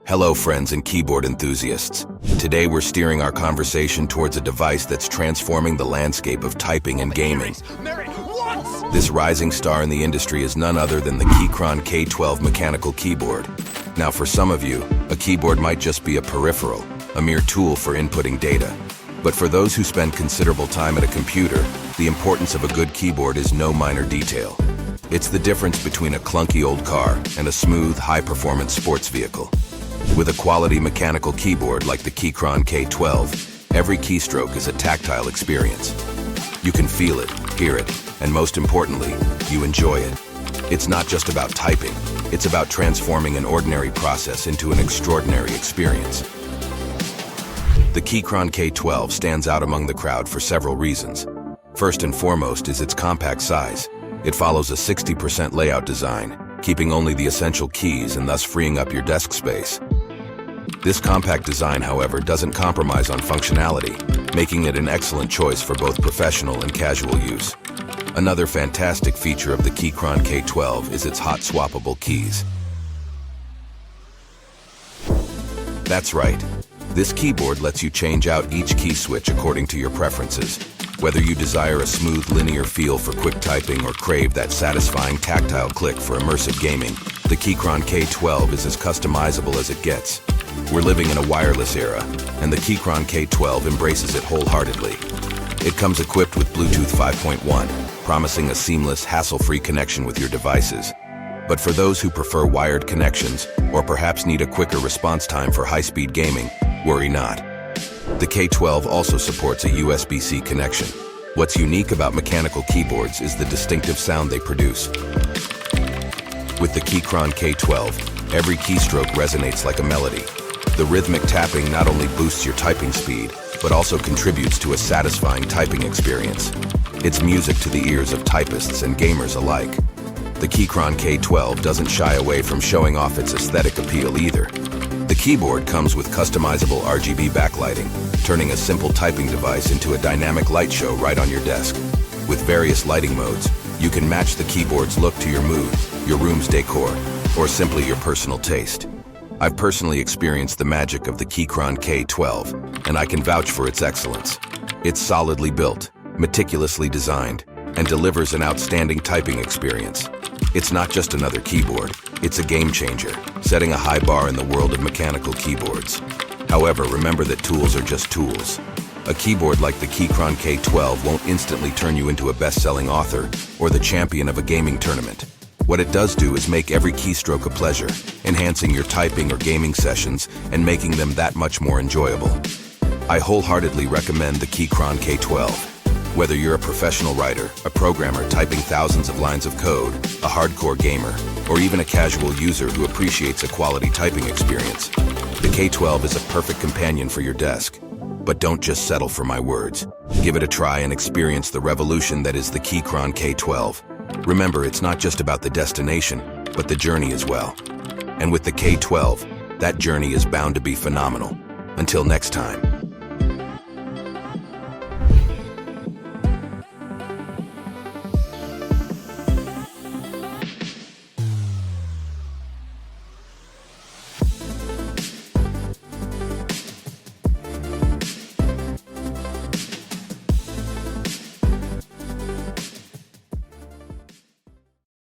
Hello friends and keyboard enthusiasts. Today we're steering our conversation towards a device that's transforming the landscape of typing and gaming. This rising star in the industry is none other than the Keychron K12 mechanical keyboard. Now for some of you, a keyboard might just be a peripheral, a mere tool for inputting data. But for those who spend considerable time at a computer, the importance of a good keyboard is no minor detail. It's the difference between a clunky old car and a smooth, high-performance sports vehicle. With a quality mechanical keyboard like the Keychron K12, every keystroke is a tactile experience. You can feel it, hear it, and most importantly, you enjoy it. It's not just about typing, it's about transforming an ordinary process into an extraordinary experience. The Keychron K12 stands out among the crowd for several reasons. First and foremost is its compact size. It follows a 60% layout design, keeping only the essential keys and thus freeing up your desk space. This compact design, however, doesn't compromise on functionality, making it an excellent choice for both professional and casual use. Another fantastic feature of the Keychron K12 is its hot-swappable keys. That's right. This keyboard lets you change out each key switch according to your preferences. Whether you desire a smooth linear feel for quick typing or crave that satisfying tactile click for immersive gaming, the Keychron K12 is as customizable as it gets. We're living in a wireless era, and the Keychron K12 embraces it wholeheartedly. It comes equipped with Bluetooth 5.1, promising a seamless, hassle-free connection with your devices. But for those who prefer wired connections, or perhaps need a quicker response time for high-speed gaming, worry not. The K12 also supports a USB-C connection. What's unique about mechanical keyboards is the distinctive sound they produce. With the Keychron K12, every keystroke resonates like a melody. The rhythmic tapping not only boosts your typing speed, but also contributes to a satisfying typing experience. It's music to the ears of typists and gamers alike. The Keychron K12 doesn't shy away from showing off its aesthetic appeal either. The keyboard comes with customizable RGB backlighting, turning a simple typing device into a dynamic light show right on your desk. With various lighting modes, you can match the keyboard's look to your mood, your room's decor, or simply your personal taste. I've personally experienced the magic of the Keychron K12, and I can vouch for its excellence. It's solidly built, meticulously designed, and delivers an outstanding typing experience. It's not just another keyboard, it's a game changer, setting a high bar in the world of mechanical keyboards. However, remember that tools are just tools. A keyboard like the Keychron K12 won't instantly turn you into a best-selling author or the champion of a gaming tournament. What it does do is make every keystroke a pleasure, enhancing your typing or gaming sessions and making them that much more enjoyable. I wholeheartedly recommend the Keychron K12. Whether you're a professional writer, a programmer typing thousands of lines of code, a hardcore gamer, or even a casual user who appreciates a quality typing experience, the K12 is a perfect companion for your desk. But don't just settle for my words. Give it a try and experience the revolution that is the Keychron K12. Remember, it's not just about the destination, but the journey as well. And with the K12, that journey is bound to be phenomenal. Until next time.